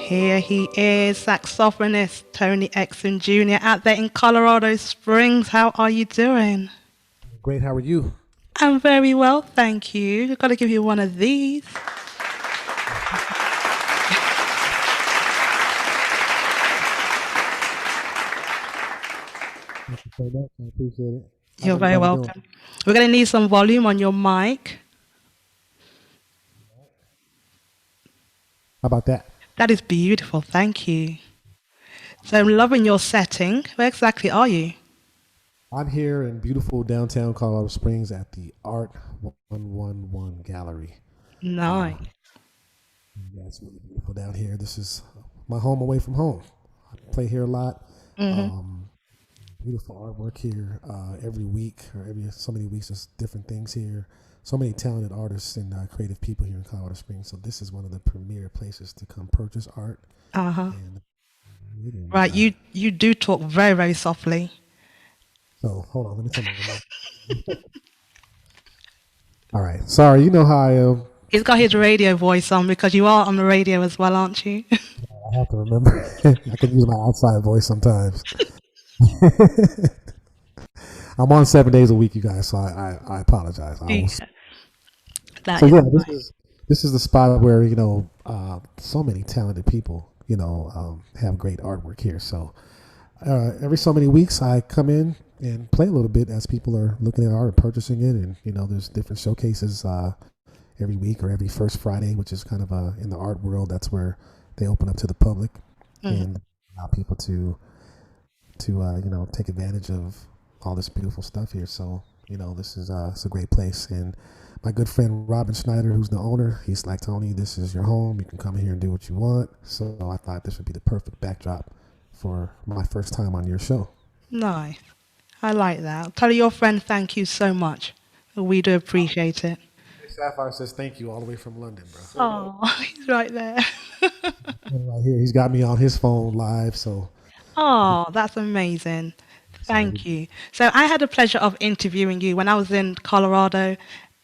Here he is, saxophonist Tony Exum Jr. out there in Colorado Springs. How are you doing? Great. How are you? I'm very well, thank you. I've got to give you one of these. Thank you so much. I appreciate it. How's You're very everybody doing? welcome. We're going to need some volume on your mic. How about that? That is beautiful, thank you. So I'm loving your setting. Where exactly are you? I'm here in beautiful downtown Colorado Springs at the Art 111 Gallery. Nice. Uh, yeah, it's really beautiful down here. This is my home away from home. I play here a lot. Mm-hmm. Um, Beautiful artwork here every week or every so many weeks. There's different things here. So many talented artists and creative people here in Colorado Springs. So this is one of the premier places to come purchase art. Uh-huh. And Right, you do talk very, very softly. so hold on, let me turn my mic. All right. Sorry, you know how I am. He's got his radio voice on because you are on the radio as well, aren't you? I have to remember. I can use my outside voice sometimes. I'm on 7 days a week, you guys, so I apologize. Yeah, that So is yeah, nice. this is the spot where so many talented people have great artwork here. So every so many weeks, I come in and play a little bit as people are looking at art and purchasing it, and there's different showcases every week or every first Friday, which is kind of in the art world. That's where they open up to the public Mhm. and allow people to take advantage of all this beautiful stuff here. So this is it's a great place. And my good friend Robin Schneider, who's the owner, he's like, Tony, this is your home. You can come here and do what you want. So I thought this would be the perfect backdrop for my first time on your show. Nice. I like that. Tell your friend thank you so much. We do appreciate it. Sapphire says thank you all the way from London, bro. Oh, he's right there. And right here, he's got me on his phone live. So Oh, that's amazing. so Thank you. So I had the pleasure of interviewing you when I was in Colorado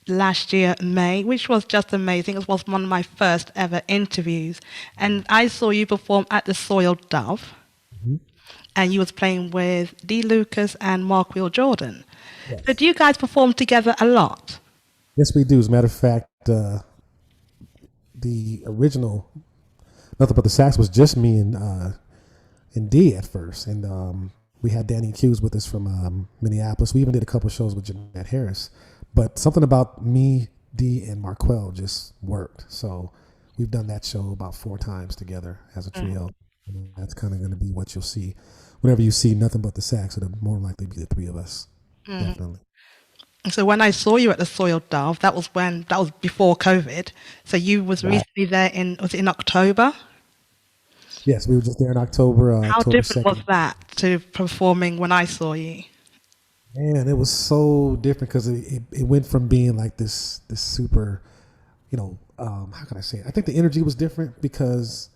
last year, May, which was just amazing. It was one of my first ever interviews. And I saw you perform at the Soiled Dove, mhm. and you was playing with Dee Lucas and Mark Will Jordan. So Yes, do you guys perform together a lot? yes, we do. As a matter of fact, the original Nothing But the Sax was just me and D at first, and we had Danny Hughes with us from Minneapolis. We even did a couple of shows with Jeanette Harris, but something about me, D, and Marquel just worked. So we've done that show about 4 times together as a trio. And that's kind of going to be what you'll see. Whenever you see Nothing But the Sax, it'll more likely be the three of us. Definitely. So when I saw you at the Soiled Dove, that was before COVID. So you was Right. recently there was it in October? Yes, we were just there in October, How October different was 2nd. that to performing when I saw you? Man, it was so different because it went from being like this super, how can I say it? I think the energy was different because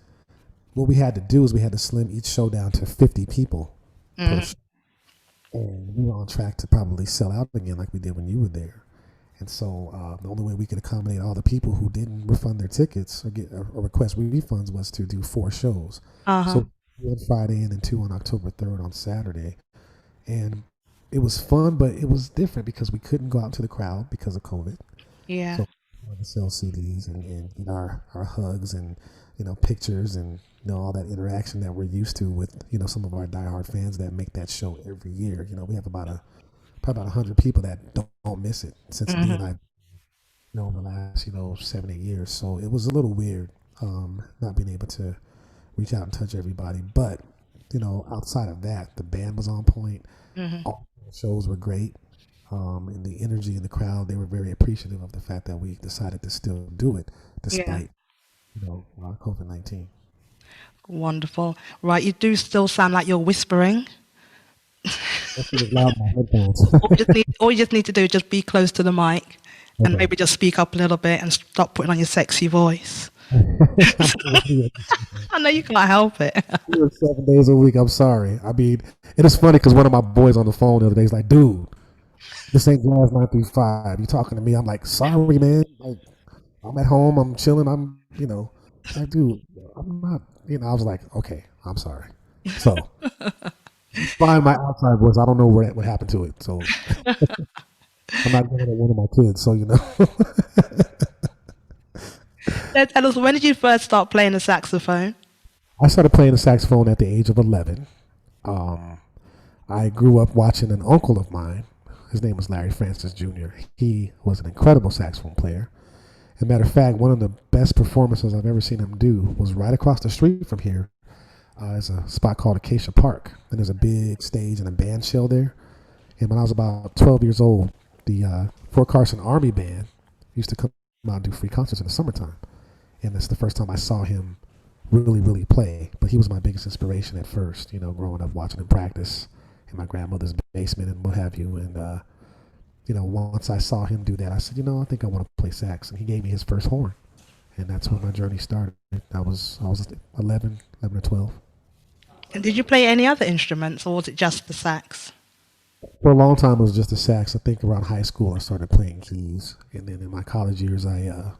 what we had to do is we had to slim each show down to 50 people per Mm, show. And we were on track to probably sell out again like we did when you were there. And so the only way we could accommodate all the people who didn't refund their tickets or request refunds was to do 4 shows. uh-huh. So one Friday and then two on October 3rd on Saturday. And it was fun, but it was different because we couldn't go out into the crowd because of COVID. Yeah. So we wanted to sell CDs and our hugs and pictures and all that interaction that we're used to with some of our diehard fans that make that show every year. We have probably about 100 people that don't miss it since D and Hmm. I in the last 7 8 years. So it was a little weird not being able to reach out and touch everybody. But outside of that, the band was on point. Hmm. All the shows were great. And the energy in the crowd, they were very appreciative of the fact that we decided to still do it Yeah. despite COVID-19. Wonderful. Right, you do still sound like you're whispering. That shit was loud in my headphones. All you just need to do is just be close to the mic and Okay. maybe just speak up a little bit and stop putting on your sexy voice. We I know you can't help it. were 7 days a week. I'm sorry. I mean, it is funny because one of my boys on the phone the other day is like, dude, this ain't Jazz 935. You talking to me? I'm like, sorry, man. Like, I'm at home. I'm chilling. I'm. like, dude, I'm not, I was like, okay, I'm sorry. So, find my outside voice. I don't know what happened to it. So, I'm not going at one of my kids. So, So tell us, when did you first start playing the saxophone? I started playing the saxophone at the age of 11. Um, I grew up watching an uncle of mine. His name was Larry Francis Jr. He was an incredible saxophone player. As a matter of fact, one of the best performances I've ever seen him do was right across the street from here. There's a spot called Acacia Park, and there's a big stage and a band shell there. And when I was about 12 years old, the Fort Carson Army Band used to come out and do free concerts in the summertime. And that's the first time I saw him really, really play. But he was my biggest inspiration at first, growing up watching him practice in my grandmother's basement and what have you. And, once I saw him do that, I said, I think I want to play sax. And he gave me his first horn. And that's when my journey started. I was 11 or 12. And did you play any other instruments, or was it just the sax? For a long time, it was just the sax. I think around high school, I started playing keys. And then in my college years, I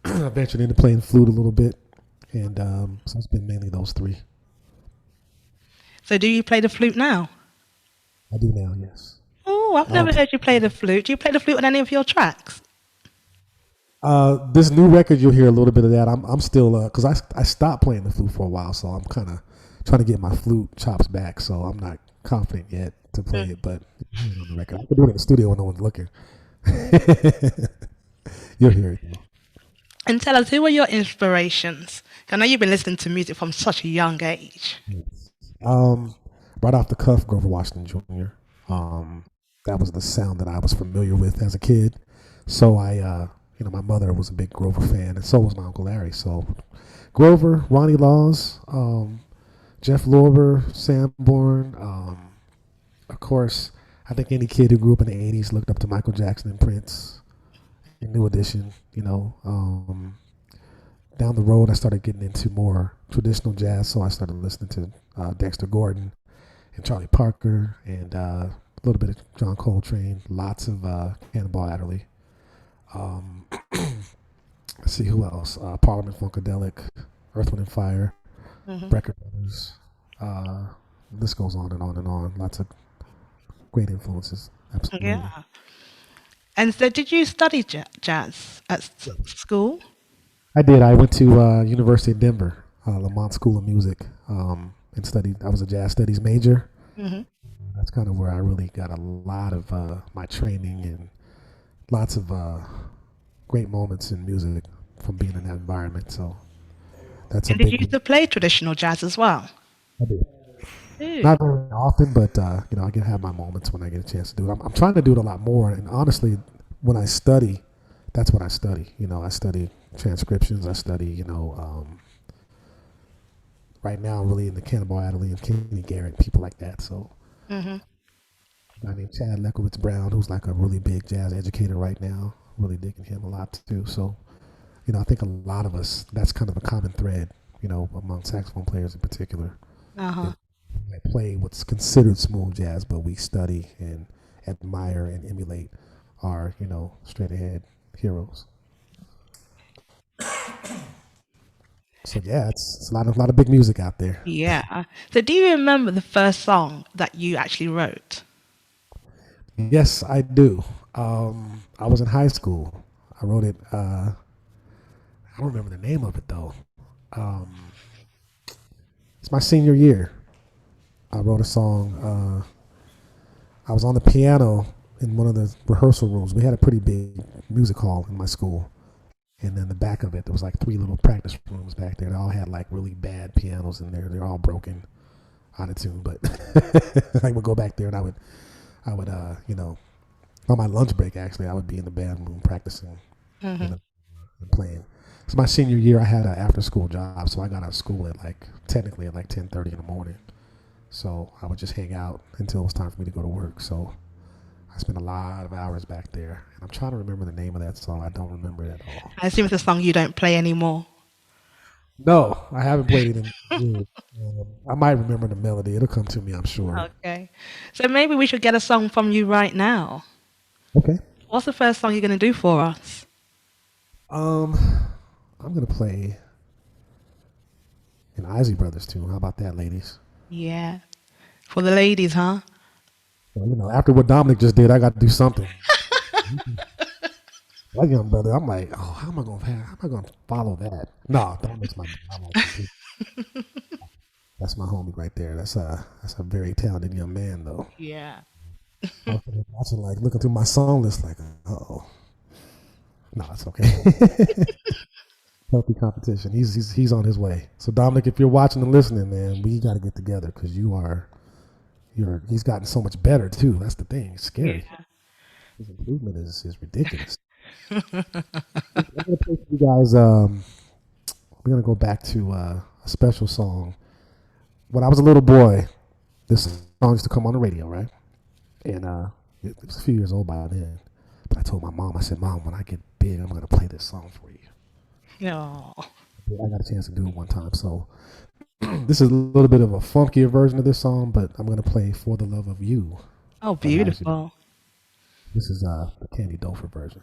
I ventured into playing flute a little bit. And so it's been mainly those three. So do you play the flute now? I do now, yes. Oh, I've never heard you play the flute. Do you play the flute on any of your tracks? This new record, you'll hear a little bit of that. I'm still because I stopped playing the flute for a while, so I'm kind of trying to get my flute chops back. So I'm not confident yet to play it, but on the record, I can do it in the studio when no one's looking. You'll hear it. And tell us, who were your inspirations? I know you've been listening to music from such a young age. Um, right off the cuff, Grover Washington Jr. That was the sound that I was familiar with as a kid. So my mother was a big Grover fan, and so was my Uncle Larry. So Grover, Ronnie Laws, Jeff Lorber, Sanborn. Of course, I think any kid who grew up in the '80s looked up to Michael Jackson and Prince. And New Edition, down the road, I started getting into more traditional jazz. So I started listening to Dexter Gordon and Charlie Parker and a little bit of John Coltrane, lots of Cannonball Adderley. Um, let's see who else. Parliament Funkadelic, Earth, Wind and Fire, Hmm. Brecker Brothers. Uh, this goes on and on and on. Lots of great influences. Absolutely. Yeah. And so did you study jazz at school? I did. I went to University of Denver, Lamont School of Music, and studied. I was a jazz studies major. Hmm. That's kind of where I really got a lot of my training and lots of great moments in music from being in that environment. So that's a And did you big. used to play traditional jazz as well? I did. Ooh. Not very often, but I can have my moments when I get a chance to do it. I'm trying to do it a lot more, and honestly, when I study, that's what I study. I study transcriptions. I study, right now I'm really into Cannonball Adderley and Kenny Garrett, people like that. So Hmm. a guy named Chad Lekowitz Brown, who's like a really big jazz educator right now. Really digging him a lot too. So, I think a lot of us, that's kind of a common thread, among saxophone players in particular. Uh-huh. Is we play what's considered smooth jazz, but we study and admire and emulate our, straight ahead heroes. So yeah, it's a lot of big music out there. Yeah. So do you remember the first song that you actually wrote? Yes, I do. I was in high school. I wrote it. I don't remember the name of it though. Um, it's my senior year. I wrote a song. I was on the piano in one of the rehearsal rooms. We had a pretty big music hall in my school, and then the back of it, there was like three little practice rooms back there. They all had like really bad pianos in there. They're all broken, out of tune. But I would go back there and I would, on my lunch break actually, I would be in the band room practicing, you Hmm. know, and playing. So my senior year, I had an after school job, so I got out of school at technically at 10:30 in the morning. So I would just hang out until it was time for me to go to work. So I spent a lot of hours back there, and I'm trying to remember the name of that song. I don't remember it at all. I assume it's a song you don't play anymore. No, I haven't played it in years. I might remember the melody. It'll come to me, I'm sure. Okay. So maybe we should get a song from you right now. Okay. What's the first song you're going to do for us? Um, I'm gonna play. and Isley Brothers too. How about that, ladies? Yeah. For the ladies, huh? Well, after what Dominic just did, I got to do something. That young brother, I'm like, oh, how am I gonna follow that? No, Dominic's my. That's my homie right there. That's a very talented young man, though. Yeah. I was watching, like looking through my song list, like, oh, no, it's okay. Healthy competition. He's on his way. So Dominic, if you're watching and listening, man, we got to get together because he's gotten so much better too. That's the thing. It's scary. Yeah. His improvement is ridiculous. I'm gonna play for you guys. We're gonna go back to a special song. When I was a little boy, this song used to come on the radio, right? And it was a few years old by then. But I told my mom, I said, Mom, when I get big, I'm gonna play this song for you. No. I got a chance to do it one time, so this is a little bit of a funkier version of this song, but I'm gonna play "For the Love of You." Oh, beautiful. This is the Candy Dofer version.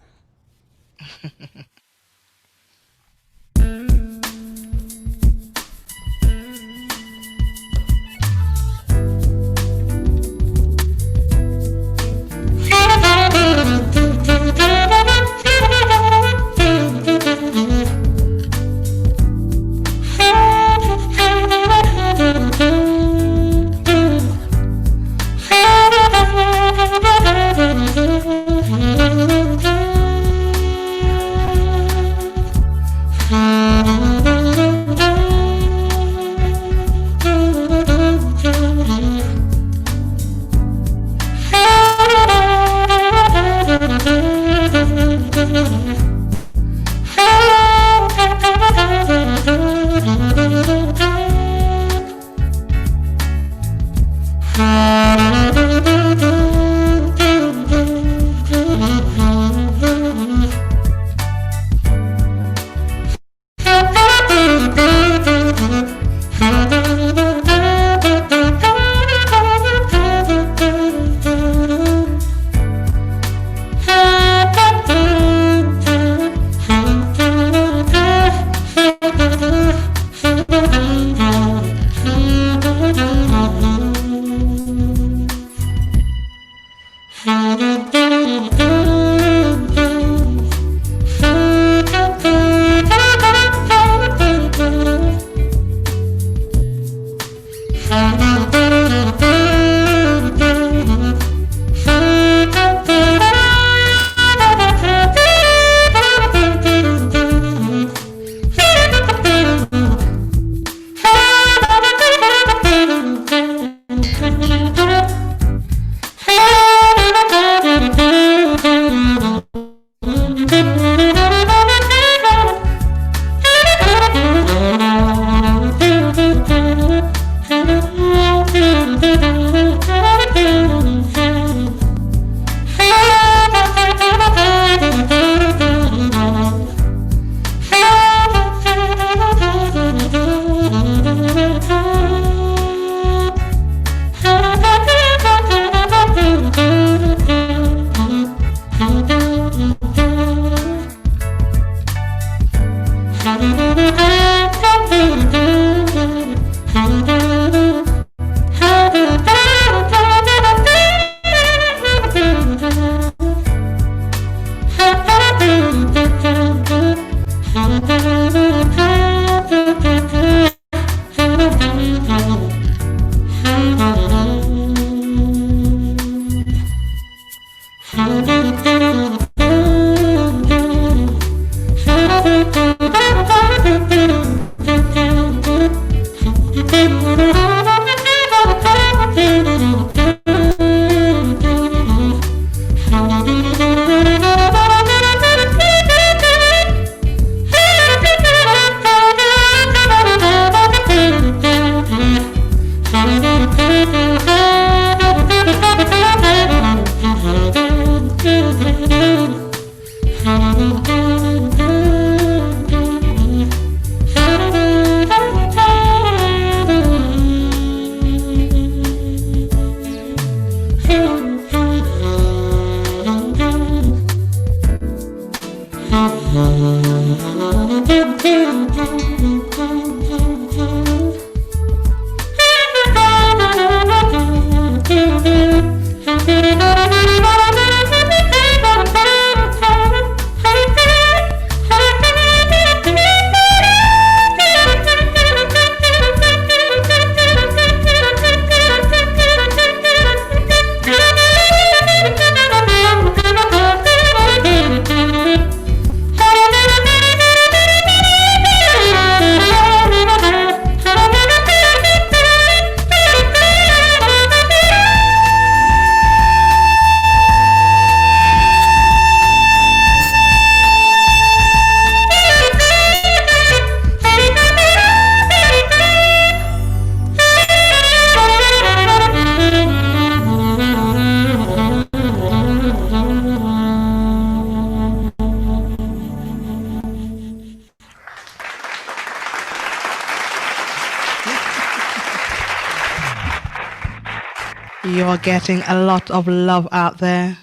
You are getting a lot of love out there,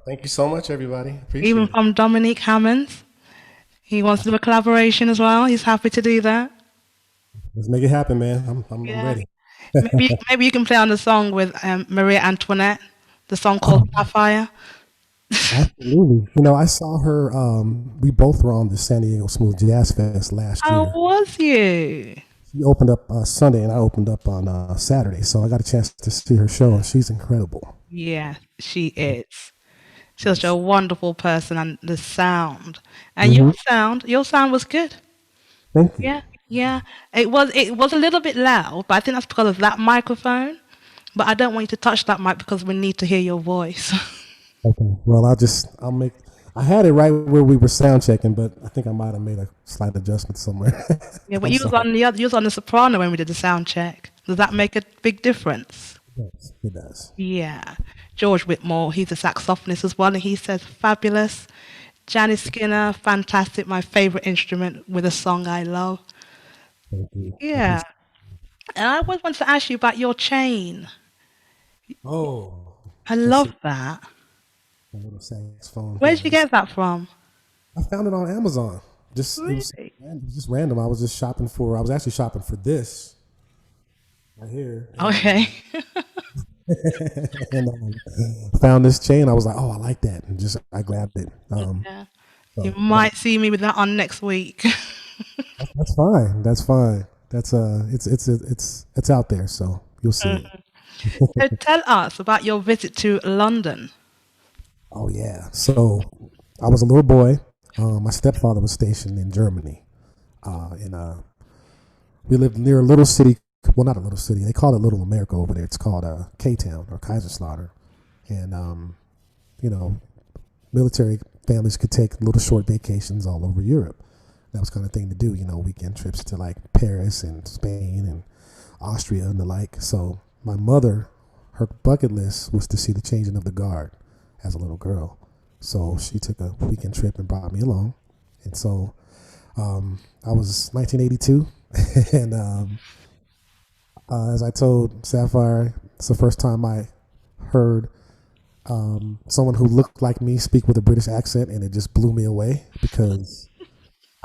Thank you so much, everybody. even Appreciate it. from Dominique Hammonds. He wants to do a collaboration as well. He's happy to do that. Let's make it happen, man. I'm Yeah. ready. Maybe you can play on the song with Maria Antoinette, the song called Sapphire. Absolutely. You know, I saw her. We both were on the San Diego Smooth Jazz Fest last How year. was you? She opened up Sunday, and I opened up on Saturday. So I got a chance to see her show, and she's incredible. Yeah, she is. She's such a wonderful person, and the sound, and Hmm. your sound was good. Thank you. Yeah, yeah. It was a little bit loud, but I think that's because of that microphone. But I don't want you to touch that mic because we need to hear your voice. Okay. Well, I'll make. I had it right where we were sound checking, but I think I might have made a slight adjustment somewhere. Yeah, but I'm sorry. you was on the soprano when we did the sound check. Does that make a big difference? Yes, it does. Yeah. George Whitmore, he's a saxophonist as well, and he says fabulous. Janice Skinner, fantastic, my favorite instrument with a song I love. Thank you. I Yeah. appreciate. And I always wanted to ask you about your chain. Oh, I let's see. love that. A little saxophone. Where Yeah, did you get that from? I found it on Amazon. Just it was Really? just random. I was just shopping for. I was actually shopping for this right here, Okay. and found this chain. I was like, oh, I like that, and just I grabbed it. Yeah. You So might see me with that on next week. that's fine. That's fine. That's it's out there, so you'll see it. So tell us about your visit to London. Oh yeah. So I was a little boy. My stepfather was stationed in Germany, and we lived near a little city. Well, not a little city. They call it Little America over there. It's called K Town or Kaiserslautern, and you know, military families could take little short vacations all over Europe. That was kind of thing to do. You know, weekend trips to like Paris and Spain and Austria and the like. So my mother, her bucket list was to see the changing of the guard as a little girl. So she took a weekend trip and brought me along. And so I was 1982, and as I told Sapphire, it's the first time I heard someone who looked like me speak with a British accent, and it just blew me away because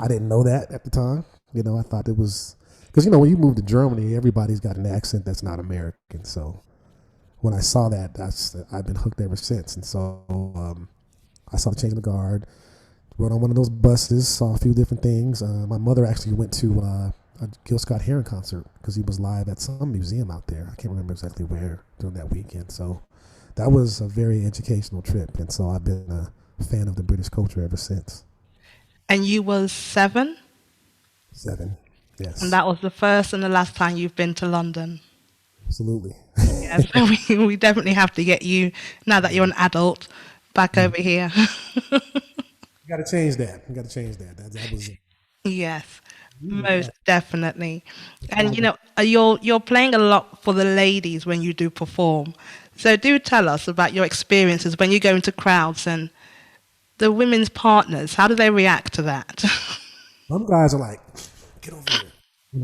I didn't know that at the time. You know, I thought it was because you know when you move to Germany, everybody's got an accent that's not American. So when I saw that, I've been hooked ever since. And so I saw the change in the guard, rode on one of those buses, saw a few different things. My mother actually went to a Gil Scott Heron concert because he was live at some museum out there. I can't remember exactly where during that weekend. So that was a very educational trip, and so I've been a fan of the British culture ever since. And you was 7, Seven, and yes, that was the first and the last time you've been to London. absolutely. Yeah, so we definitely have to get you, now that you're an adult, back over here. You got to change that. You got to change that. That was Yes, yeah. most definitely. And Travel. you're playing a lot for the ladies when you do perform. So do tell us about your experiences when you go into crowds and the women's partners. How do they react to that? Some guys are like, "Get over here." You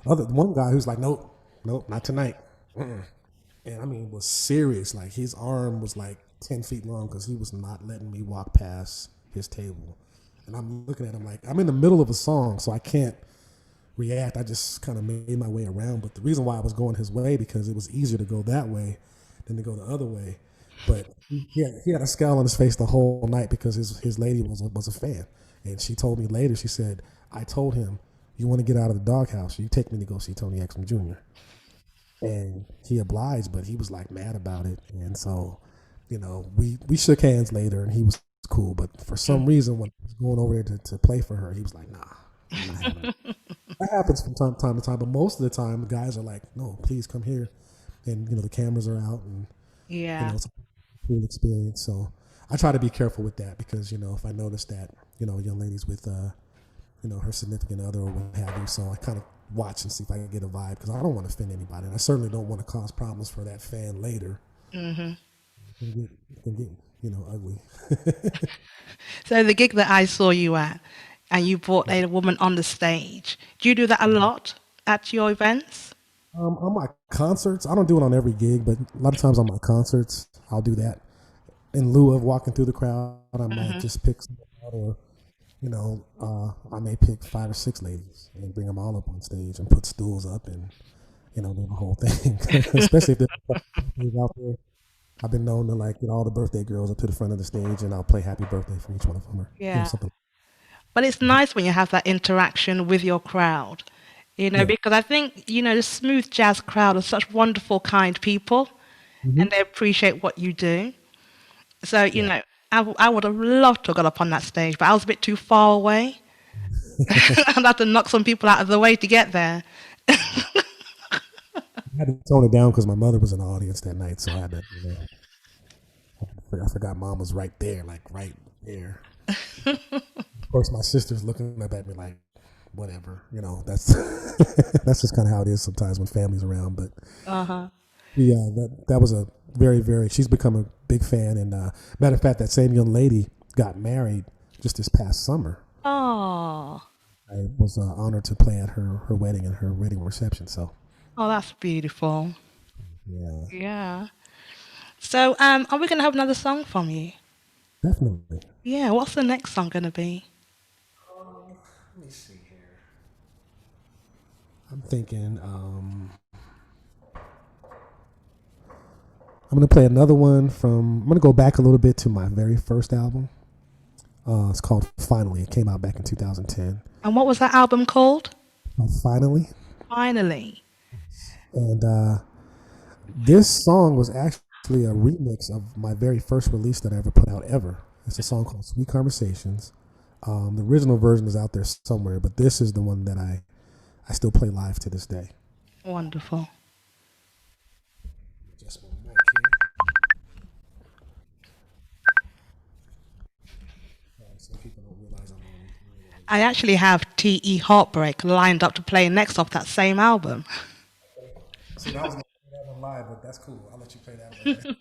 know, one guy who's like, "Nope, nope, not tonight." And I mean, was serious. Like his arm was like 10 feet long because he was not letting me walk past his table. And I'm looking at him like I'm in the middle of a song, so I can't react. I just kind of made my way around. But the reason why I was going his way because it was easier to go that way than to go the other way. But he had a scowl on his face the whole night because his lady was a fan, and she told me later. She said, "I told him you want to get out of the doghouse. You take me to go see Tony Exum Jr." And he obliged, but he was like mad about it, and so we shook hands later, and he was cool. But for some reason, when I was going over there to play for her, he was like, "Nah, I'm not having it." That happens from time to time, but most of the time, the guys are like, "No, please come here," and the cameras are out, and Yeah. it's a cool experience. So I try to be careful with that because if I notice that a young lady's with her significant other or what have you, so I kind of watch and see if I can get a vibe because I don't want to offend anybody, and I certainly don't want to cause problems for that fan later. It can get ugly. So the gig that I saw you at, and you brought a woman on the stage. Do you do that a lot at your events? On my concerts, I don't do it on every gig, but a lot of times on my concerts, I'll do that. In lieu of walking through the crowd, I might Hmm. just pick someone out, or I may pick five or six ladies and bring them all up on stage and put stools up and do the whole thing. Especially if there's birthdays out there, I've been known to like get all the birthday girls up to the front of the stage, and I'll play happy birthday for each one of them, or Yeah. something. But it's nice when you have that interaction with your crowd, Yeah. because I think, the smooth jazz crowd are such wonderful, kind people, Hmm. and they appreciate what you do. So, Yeah. I would have loved to have got up on that stage, but I was a bit too far away. I'd have to knock some people out of the way to get there. I had to tone it down because my mother was in the audience that night, so I had to. I forgot mom was right there, like right there. Of course, my sister's looking up at me like, whatever. That's that's just kind of how it is sometimes when family's around. But Uh-huh. yeah, that was a very very. She's become a big fan, and matter of fact, that same young lady got married just this past summer. Oh, I was honored to play at her wedding and her wedding reception. So oh, that's beautiful. yeah, Yeah. So, are we going to have another song from you? definitely. Yeah, what's the next song going to be? Let me see here. I'm thinking. I'm gonna play another one from. I'm gonna go back a little bit to my very first album. It's called Finally. It came out back in 2010. And what was that album called? Finally, Finally. and this song was actually a remix of my very first release that I ever put out ever. It's a song called Sweet Conversations. The original version is out there somewhere, but this is the one that I still play live to this day. Wonderful. Just one mic here. Some people don't realize I'm on. I actually have T.E. Heartbreak lined up to play next off that same album. See, I was gonna play that one live, but that's cool. I'll let you play that one.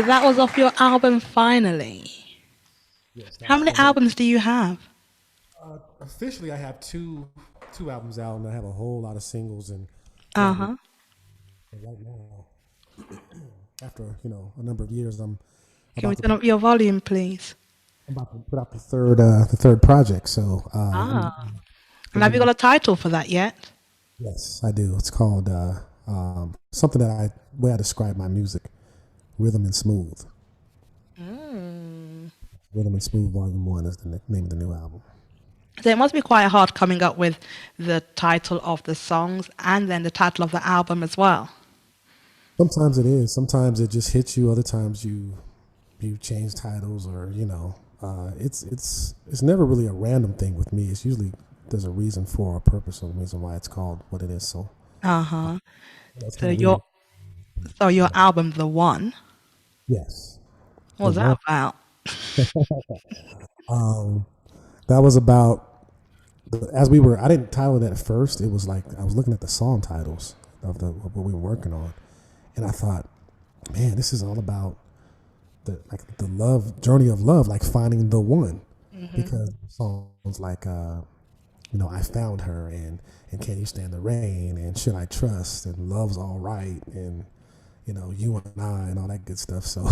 So that was off your album Finally. Yes, that How was many from the. albums do you have? Officially, I have two albums out, and I have a whole lot of singles. And Uh right, huh. right now, after a number of years, Can we about to turn up your volume, please? I'm about to put out the third project. So Ah. And have you I'm got a title for that yet? yes, I do. It's called something that way I describe my music, Rhythm and Smooth. Mm. Rhythm and Smooth Volume One is the name of the new album. So it must be quite hard coming up with the title of the songs and then the title of the album as well. Sometimes it is. Sometimes it just hits you. Other times you change titles, or it's never really a random thing with me. It's usually there's a reason for a purpose or a reason why it's called what it is. So Uh huh. that's So kind of really your album, The One, yes. what The was that one about? um, that was about as we were. I didn't title it at first. It was like I was looking at the song titles of what we were working on, and I thought, man, this is all about the love journey of love, like finding the one, because songs like I found her, and can you stand the rain, and should I trust, and love's all right, and you and I, and all that good stuff. So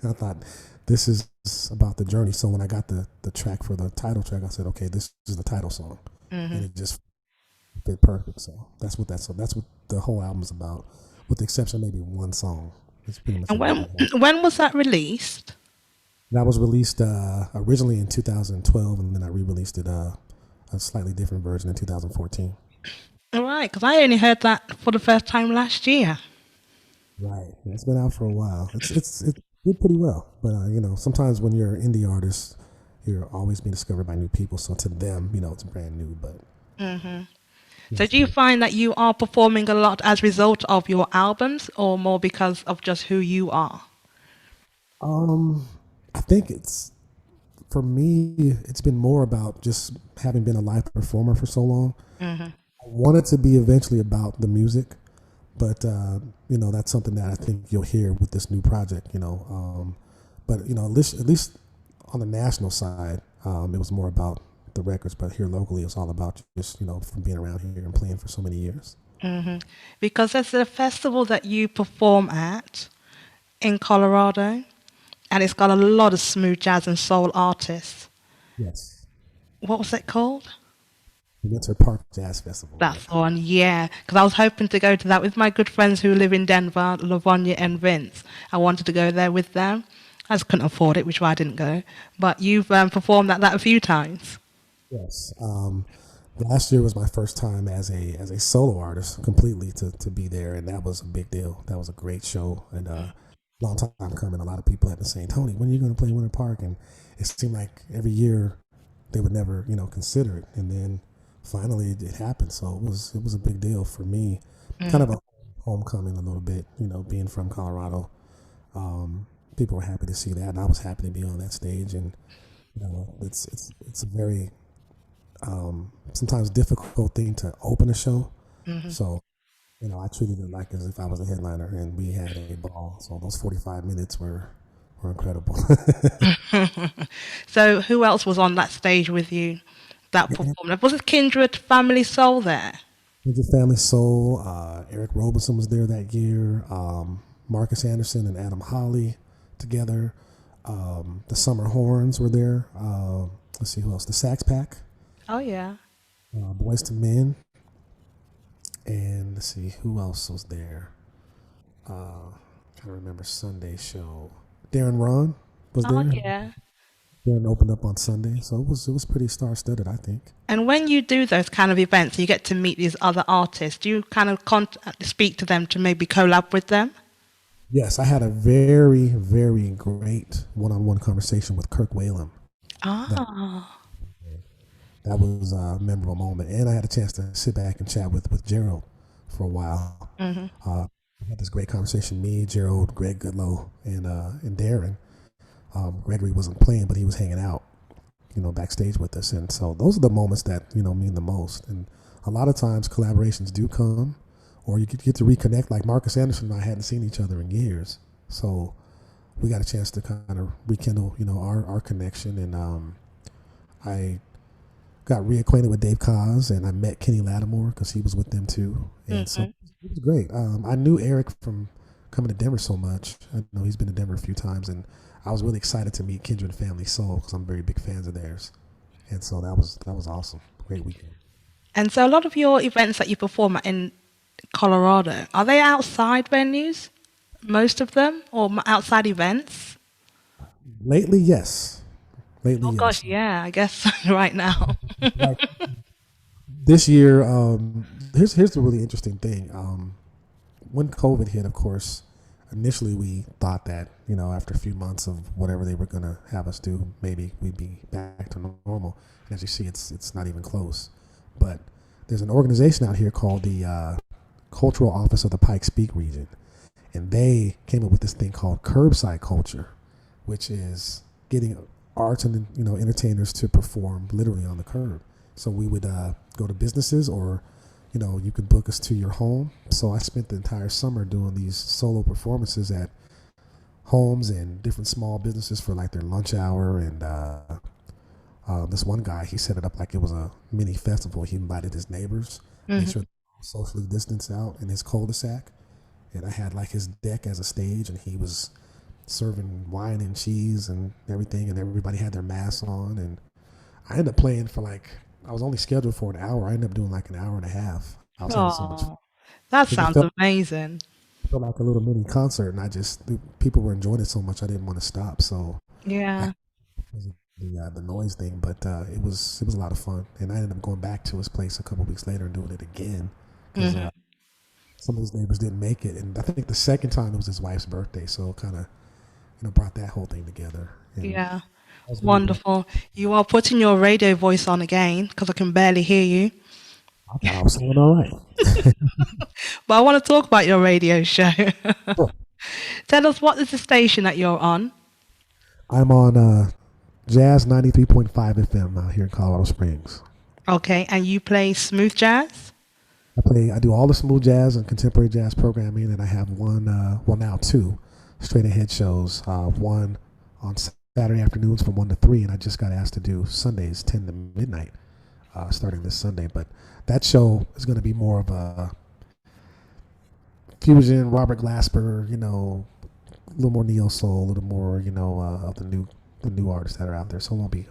I thought this is about the journey. So when I got the track for the title track, I said, okay, this is the title song, and it just fit perfect. So that's what the whole album is about, with the exception of maybe one song. It's pretty much And about when that. when was that released? That was released originally in 2012, and then I re-released it a slightly different version in 2014. All right, because I only heard that for the first time last year. Right. Yeah, it's been out for a while. It did pretty well, but sometimes when you're an indie artist, you're always being discovered by new people. So to them, it's brand new. But So yes, do you find that you are performing a lot as a result of your albums or more because of just who you are? um, I think it's for me. It's been more about just having been a live performer for so long. I want it to be eventually about the music, but that's something that I think you'll hear with this new project. But at least on the national side, it was more about the records. But here locally, it's all about just from being around here and playing for so many years. Because there's a festival that you perform at in Colorado, and it's got a lot of smooth jazz and soul artists. Yes, What was it called? the Winter Park Jazz Festival. That's the one, yeah. Because I was hoping to go to that with my good friends who live in Denver, Lavonia and Vince. I wanted to go there with them. I just couldn't afford it, which is why I didn't go. But you've performed at that a few times. Yes. Last year was my first time as a solo artist completely to be there, and that was a big deal. That was a great show, and long time coming. A lot of people have been saying, Tony, when are you going to play Winter Park? And it seemed like every year they would never consider it, and then finally it happened. So it was a big deal for me, kind of a homecoming a little bit. Being from Colorado, people were happy to see that, and I was happy to be on that stage. And it's a very sometimes difficult thing to open a show. So, I treated it like as if I was a headliner, and we had a ball. So those 45 minutes were incredible. So who else was on that stage with you that performed? Was it Kindred Family Soul there? Major Family Soul, Eric Robinson was there that year. Marcus Anderson and Adam Holly together. The Summer Horns were there. Let's see who else. The Sax Pack, Oh, yeah. Boys to Men, and let's see who else was there. Trying to remember Sunday show. Darren Ron was Oh, there. yeah. Darren opened up on Sunday, so it was pretty star studded, I think. And when you do those kind of events, you get to meet these other artists. Do you kind of speak to them to maybe collab with them? Yes, I had a very, very great one-on-one conversation with Kirk Whalum. That Ah. that was a memorable moment, and I had a chance to sit back and chat with Gerald for a while. We had this great conversation. Me, Gerald, Greg Goodlow, and Darren. Gregory wasn't playing, but he was hanging out, backstage with us, and so those are the moments that mean the most. And a lot of times collaborations do come, or you get to reconnect. Like Marcus Anderson and I hadn't seen each other in years, so we got a chance to kind of rekindle, our connection. And I got reacquainted with Dave Koz, and I met Kenny Lattimore because he was with them too. And so Hmm. it was great. I knew Eric from coming to Denver so much. I know he's been to Denver a few times, and I was really excited to meet Kindred Family Soul because I'm very big fans of theirs. And so that was awesome. Great weekend. And so a lot of your events that you perform at in Colorado, are they outside venues? Most of them, or outside events? Lately, yes. Lately, Oh gosh, yes. yeah, I guess right now. Like this year, here's the really interesting thing. When COVID hit, of course, initially we thought that after a few months of whatever they were going to have us do, maybe we'd be back to normal. And as you see, it's not even close. But there's an organization out here called the Cultural Office of the Pikes Peak region, and they came up with this thing called curbside culture, which is getting arts and entertainers to perform literally on the curb. So we would go to businesses, or you could book us to your home. So I spent the entire summer doing these solo performances at homes and different small businesses for like their lunch hour. And this one guy, he set it up like it was a mini festival. He invited his neighbors, made Hmm. sure they were socially distanced out in his cul-de-sac. And I had like his deck as a stage, and he was serving wine and cheese and everything, and everybody had their masks on. And I ended up playing for like, I was only scheduled for an hour. I ended up doing like an hour and a half. I was having so much fun Oh, that because it sounds felt, amazing. felt like a little mini concert, and the people were enjoying it so much I didn't want to stop. So I Yeah. the noise thing, but it was a lot of fun, and I ended up going back to his place a couple weeks later and doing it again because Hmm. some of his neighbors didn't make it, and I think the second time it was his wife's birthday, so it kind of brought that whole thing together, and Yeah. I was really glad. Wonderful. You are putting your radio voice on again because I can barely hear you. I thought I was saying all right. But I want to talk about your radio show. Sure. Tell us, what is the station that you're on? I'm on Jazz 93.5 FM out here in Colorado Springs. Okay, and you play smooth jazz? I do all the smooth jazz and contemporary jazz programming, and I have one, well now two, straight ahead shows. One on Saturday afternoons from 1 to 3, and I just got asked to do Sundays 10 to midnight, starting this Sunday. But that show is going to be more of a fusion, Robert Glasper, a little more neo soul, a little more, of the new artists that are out there. So it won't be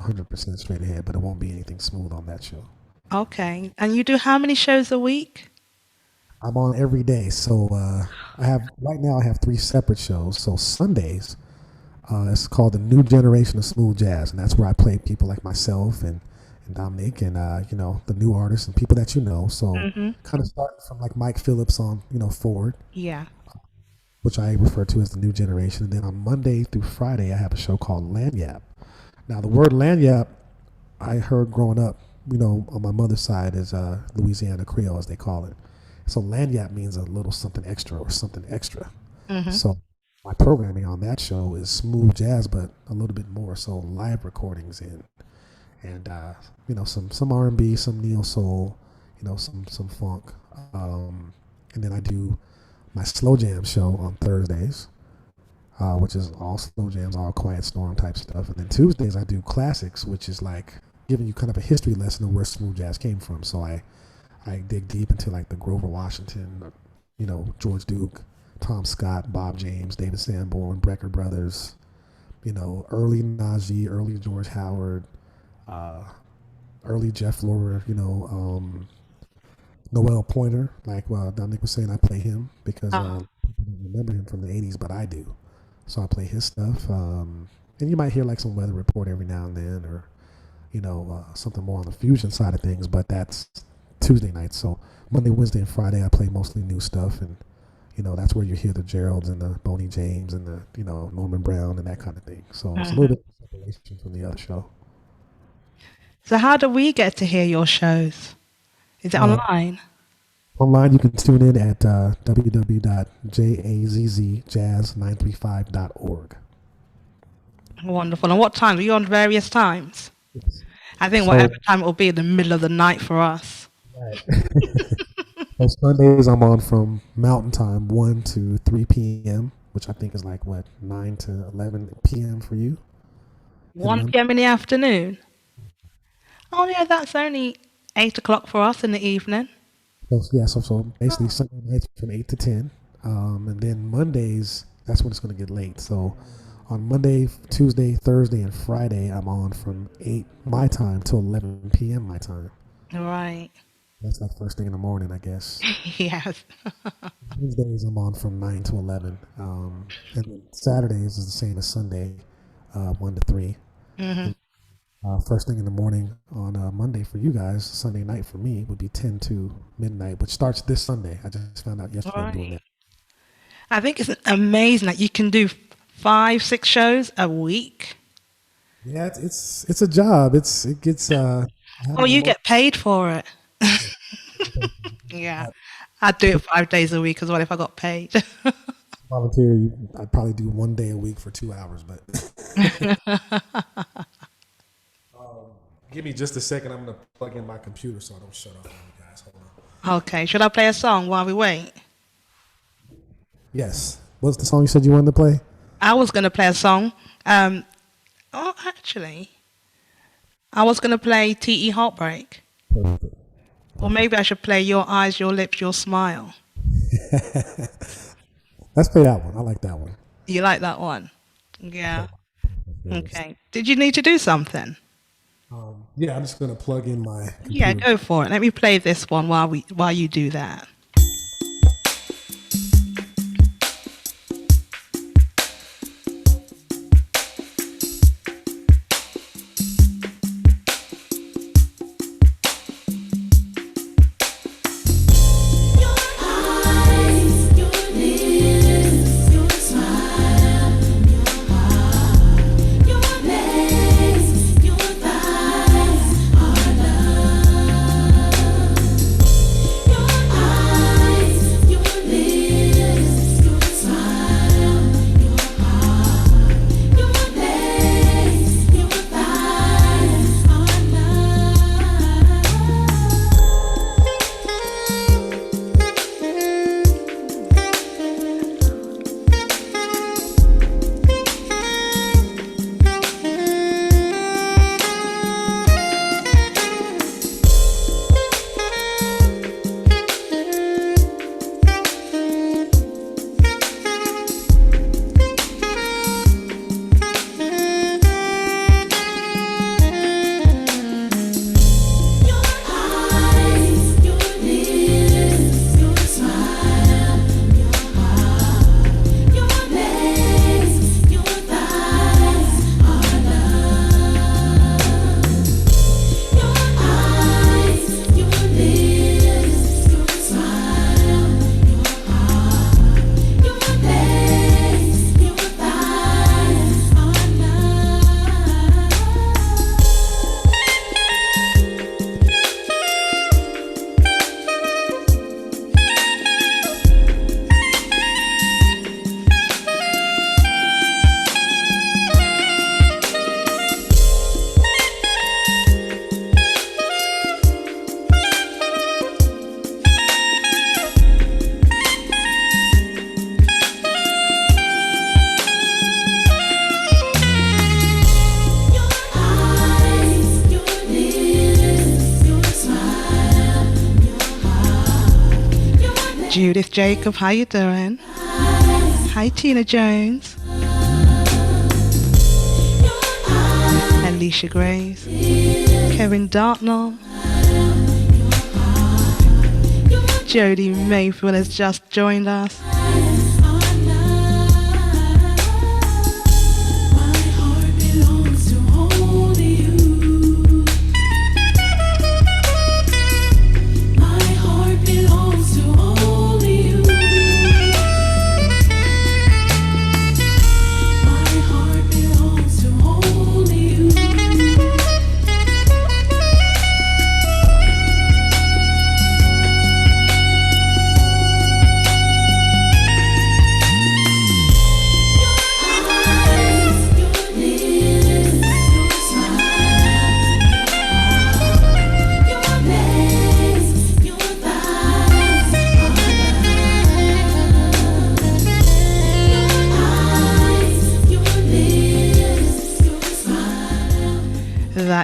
100% straight ahead, but it won't be anything smooth on that show. Okay, and you do how many shows a week? I'm on every day. So right now I have three separate shows. So Sundays, it's called the New Generation of Smooth Jazz, and that's where I play people like myself and Dominic, and the new artists and people that you know. So Hmm. kind of starting from like Mike Phillips on forward, Yeah. which I refer to as the new generation. And then on Monday through Friday, I have a show called Lanyap. Now, the word Lanyap, I heard growing up, on my mother's side is Louisiana Creole, as they call it. So Lanyap means a little something extra or something extra. Hmm. So my programming on that show is smooth jazz, but a little bit more. So live recordings and some R&B, some neo soul, some funk. And then I do my slow jam show on Thursdays, which is all slow jams, all quiet storm type stuff. And then Tuesdays I do classics, which is like giving you kind of a history lesson of where smooth jazz came from. So I dig deep into like the Grover Washington, George Duke, Tom Scott, Bob James, David Sanborn, Brecker Brothers, early Najee, early George Howard, uh, early Jeff Lorber, Noel Pointer, like Dominic was saying, I play him because Oh, people don't remember him from the '80s, but I do. So I play his stuff, and you might hear like some weather report every now and then, or something more on the fusion side of things. But that's Tuesday nights. So Monday, Wednesday, and Friday, I play mostly new stuff, and that's where you hear the Geralds and the Boney James and the Norman Brown and that kind of thing. So it's a little mhm. bit of separation from the other show. So how do we get to hear your shows? Is it Uh, online? Online, you can tune in at www.jazzjazz935.org. Wonderful. And what times? Are you on various times? Yes. I think whatever So, time it will be in the middle of the night for us. right. So Sundays I'm on from Mountain Time 1 to 3 p.m. which I think is like what 9 to 11 p.m. for you in 1 London. p.m. in the afternoon. Oh yeah, that's only 8 o'clock for us in the evening. So yeah, so basically Oh, Sunday nights from 8 to 10, and then Mondays that's when it's going to get late. So on Monday, Tuesday, Thursday, and Friday I'm on from 8 my time to 11 p.m. my time. right. That's like first thing in the morning, I guess. Yes. Wednesdays I'm on from 9 to 11, and then Saturdays is the same as Sunday, 1 to 3. Hmm. And first thing in the morning on Monday for you guys, Sunday night for me would be 10 to midnight, which starts this Sunday. I just found out yesterday I'm doing Right. that. I think it's amazing that you can do 5, 6 shows a week. Yeah, it's a job. It gets I have Oh, an you emotional get paid for it. I Yeah. I'd do it 5 days a week as well if I got paid. volunteer. I'd probably do 1 day a week for 2 hours, but give me just a second. I'm gonna plug in my computer so I don't shut off on you guys. Hold on. Okay, should I play a song while we wait? Yes. What's the song you said you wanted to play? I was going to play a song. Um, oh, actually, I was going to play T.E. Heartbreak. Perfect. Or maybe I should play Your Eyes, Your Lips, Your Smile. Let's play that one. I like that one. You like that one? Yeah. Yes. Okay. Did you need to do something? Yeah, I'm just gonna plug in my Yeah, computer. go for it. Let me play this one while you do that. Judith Jacob, how you doing? Hi, Tina Jones. Alicia Grace. Kevin Dartnell. Jodie Mayfield has just joined us.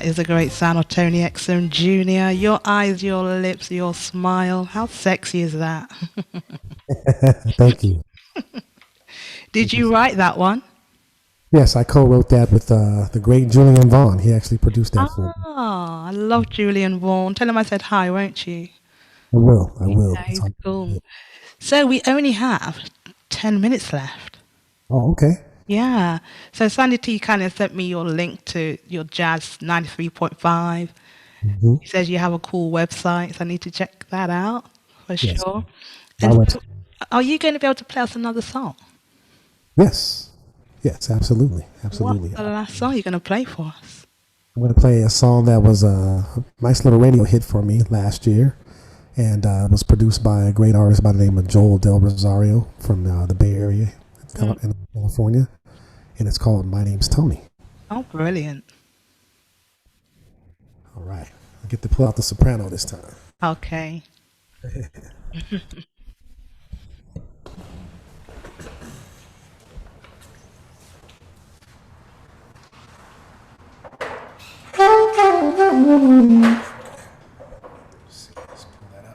is a great sound of Tony Exum Jr. Your eyes, your lips, your smile. How sexy is that? Thank you. Did you write that one? Yes, I co-wrote that with the great Julian Vaughn. He actually produced that for me. Ah, I love Julian Vaughan. Tell him I said hi, won't you? I will. I will. Yeah, he's cool. So we only have 10 minutes left. Oh, okay. Yeah. So Sandy T kind of sent me your link to your Jazz 93.5. Mm-hmm. He says you have a cool website, so I need to check that out for Yes. sure. My And website. are you going to be able to play us another song? Yes. Yes, absolutely. Absolutely. What's the last song you're going to play for us? I'm going to play a song that was a nice little radio hit for me last year, and it was produced by a great artist by the name of Joel Del Rosario from the Bay Area in California, and it's called My Name's Tony. Oh, brilliant. All right. I get to pull out the soprano this time. Okay. Let's pull that up.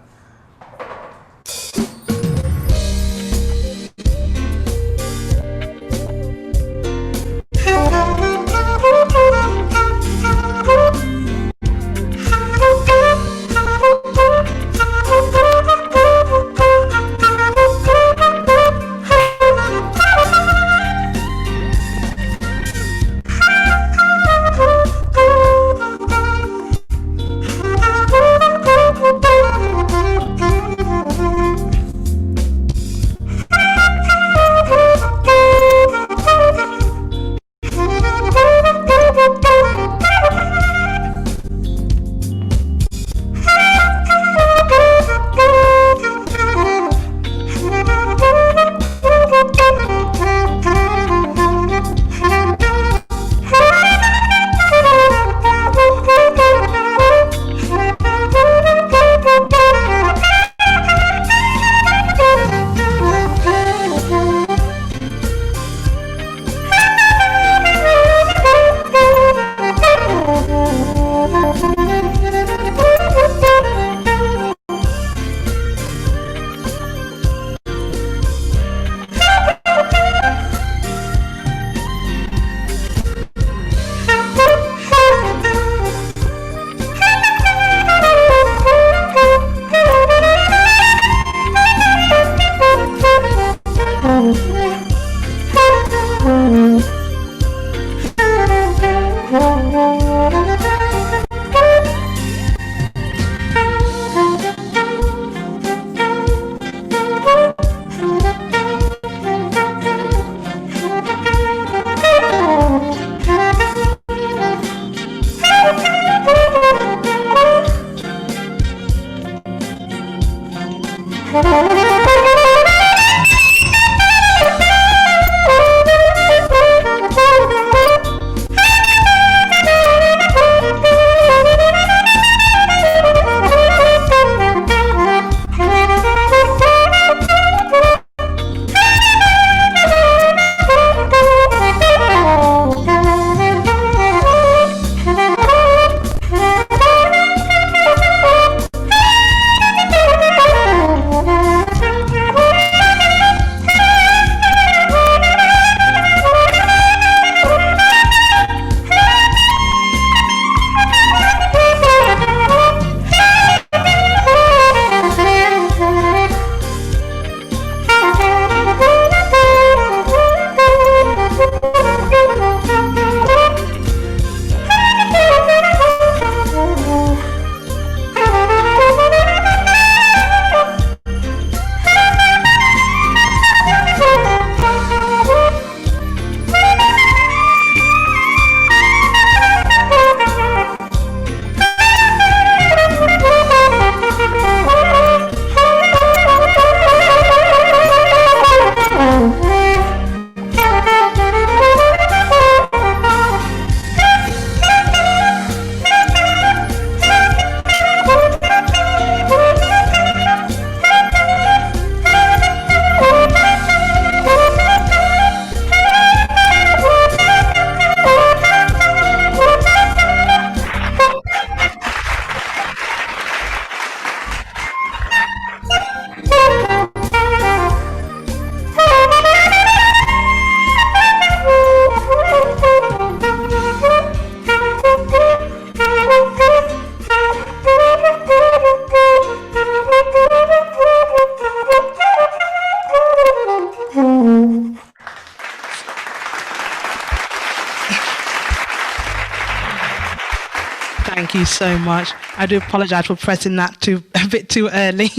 so much. I do apologize for pressing that too a bit too early.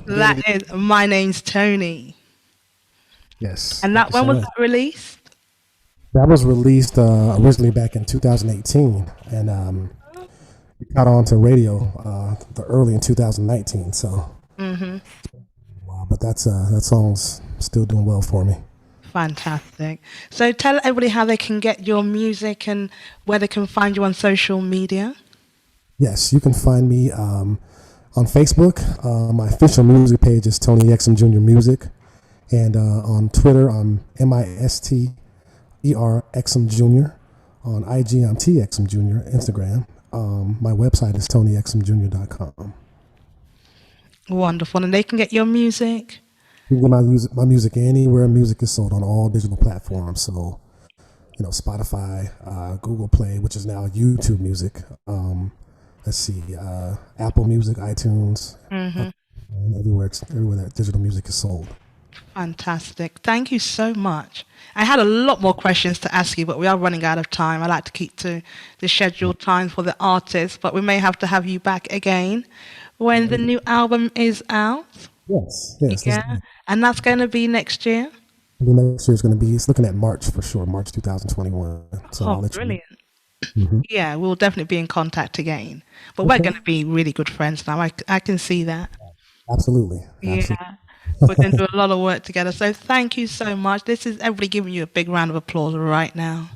That Again, is My Name's Tony. yes, And thank that you when so was much. that released? That was released originally back in 2018, and it got on to radio the early in 2019. So, Hmm. wow, but that song's still doing well for me. Fantastic. So tell everybody how they can get your music and where they can find you on social media. Yes, you can find me on Facebook. My official music page is Tony Exum Jr. Music, and on Twitter I'm MISTER Exum Jr. On IG I'm T Exum Jr. Instagram. My website is TonyXMJr.com. Wonderful. And they can get your music. You can get my music anywhere music is sold on all digital platforms. So, Spotify, Google Play, which is now YouTube Music. Let's see, Apple Music, iTunes, Hmm. and everywhere that digital music is sold. Fantastic. Thank you so much. I had a lot more questions to ask you, but we are running out of time. I like to keep to the scheduled time for the artists, but we may have you back again when the new album is out. Yes, yes. Yeah. And that's going to be next year. Next year is going to be. It's looking at March for sure, March 2021. So Oh, I'll let you know. brilliant. Hmm. Yeah, we'll definitely be in contact again. But we're Okay. going to be really good friends now. I can see that. Absolutely, absolutely. Yeah. We're going to do a lot of work together. So thank you so much. This is everybody giving you a big round of applause right now.